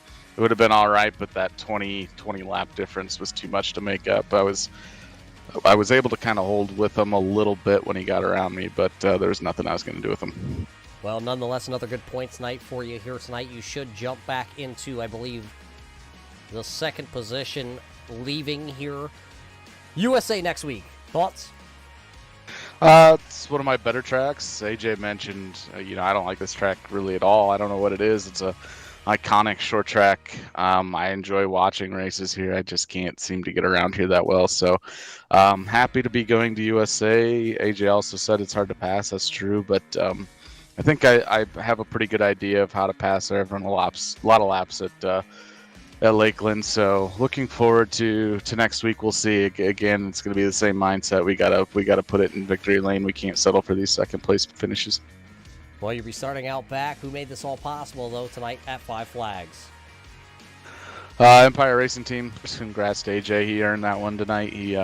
all right. But that 20 lap difference was too much to make up. I was I was able to kind of hold with him a little bit when he got around me, but there was nothing I was going to do with him. Well, nonetheless, another good points night for you here tonight. You should jump back into, I believe, the second position, leaving here. USA next week. Thoughts? It's one of my better tracks. AJ mentioned, I don't like this track really at all. I don't know what it is. It's a iconic short track. I enjoy watching races here. I just can't seem to get around here that well. So happy to be going to USA. AJ also said it's hard to pass. That's true. But I think I have a pretty good idea of how to pass there. I've run a lot of laps at Lakeland. So looking forward to next week. We'll see. Again, it's going to be the same mindset. We gotta put it in victory lane. We can't settle for these second place finishes. Well, you'll be starting out back. Who made this all possible, though, tonight at Five Flags? Empire Racing Team. Congrats to AJ. He earned that one tonight. He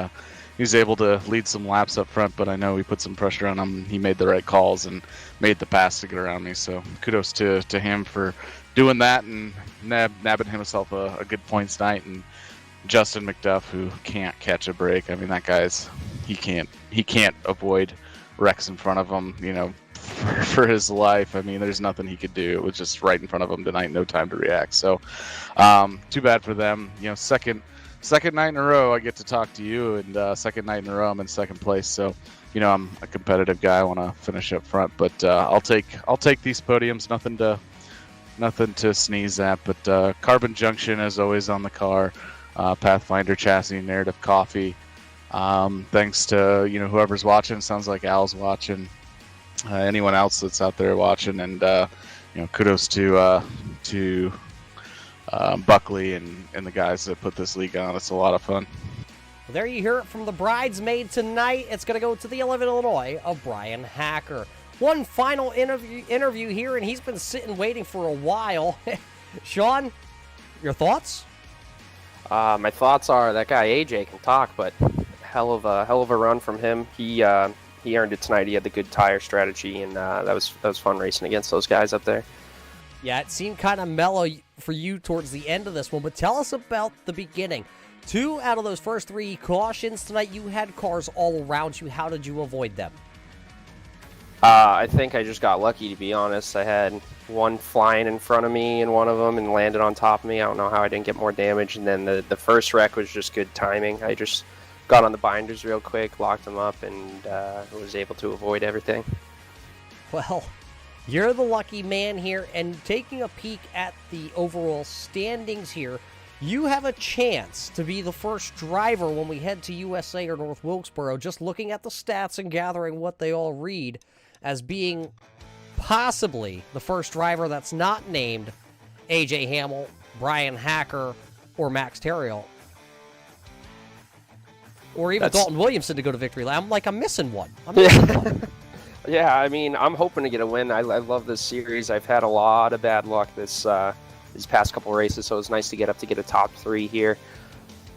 was able to lead some laps up front, but I know we put some pressure on him. He made the right calls and made the pass to get around me. So kudos to him for doing that and nabbing himself a good points night. And Justin McDuff, who can't catch a break. I mean, that guy's he can't avoid wrecks in front of him. For his life. I mean, there's nothing he could do. It was just right in front of him tonight, no time to react. So, too bad for them. Second night in a row, I get to talk to you, and second night in a row, I'm in second place. So, I'm a competitive guy. I want to finish up front, but I'll take these podiums. Nothing to sneeze at. But Carbon Junction is always on the car. Pathfinder chassis, Narrative Coffee. Thanks to whoever's watching. Sounds like Al's watching. Anyone else that's out there watching, and kudos to Buckley and the guys that put this league on. It's a lot of fun. Well, there you hear it from the bridesmaid tonight. It's going to go to the 11 Illinois of Brian Hacker. One final interview here, and he's been sitting waiting for a while. Sean, your thoughts? My thoughts are that guy AJ can talk, but hell of a run from him. He earned it tonight. He had the good tire strategy, and that was fun racing against those guys up there. Yeah, it seemed kind of mellow for you towards the end of this one, but tell us about the beginning. 2 out of those first 3 cautions tonight, you had cars all around you. How did you avoid them? I think I just got lucky, to be honest. I had one flying in front of me in one of them and landed on top of me. I don't know how I didn't get more damage. And then the first wreck was just good timing. I just got on the binders real quick, locked them up, and was able to avoid everything. Well, you're the lucky man here, and taking a peek at the overall standings here, you have a chance to be the first driver when we head to USA or North Wilkesboro, just looking at the stats and gathering what they all read, as being possibly the first driver that's not named AJ Hamill, Brian Hacker, or Max Terriel. Or even Dalton Williamson to go to victory lane. I'm missing one. Yeah, I mean, I'm hoping to get a win. I love this series. I've had a lot of bad luck these past couple races, so it's nice to get a top 3 here.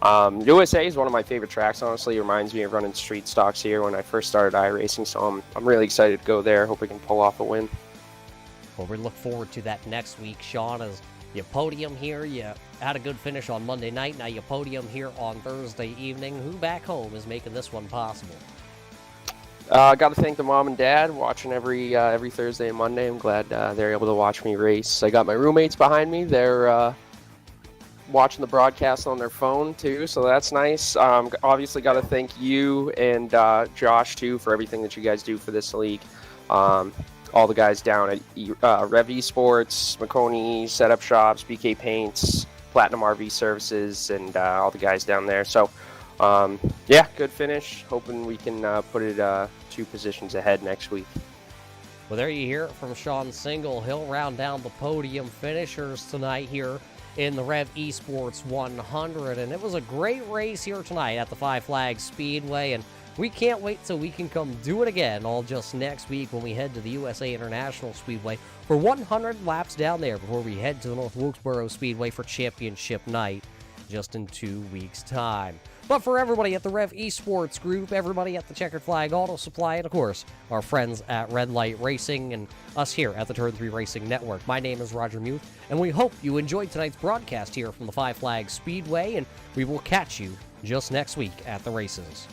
USA is one of my favorite tracks, honestly. It reminds me of running street stocks here when I first started iRacing, so I'm really excited to go there. Hope we can pull off a win. Well, we look forward to that next week, Sean, as you podium here. You had a good finish on Monday night. Now you podium here on Thursday evening. Who back home is making this one possible? Got to thank the mom and dad watching every Thursday and Monday. I'm glad they're able to watch me race. I got my roommates behind me. They're watching the broadcast on their phone too, so that's nice. Obviously got to thank you and Josh too for everything that you guys do for this league. All the guys down at Rev eSports, Maconi Setup Shops, BK Paints, Platinum RV Services, and all the guys down there. So yeah, good finish. Hoping we can put it 2 positions ahead next week. Well, there you hear it from Sean Single. He'll round down the podium finishers tonight here in the Rev eSports 100. And it was a great race here tonight at the Five Flags Speedway. And we can't wait till we can come do it again all just next week when we head to the USA International Speedway for 100 laps down there before we head to the North Wilkesboro Speedway for championship night just in 2 weeks' time. But for everybody at the Rev eSports Group, everybody at the Checkered Flag Auto Supply, and of course, our friends at Red Light Racing and us here at the Turn 3 Racing Network, my name is Roger Muth, and we hope you enjoyed tonight's broadcast here from the Five Flags Speedway, and we will catch you just next week at the races.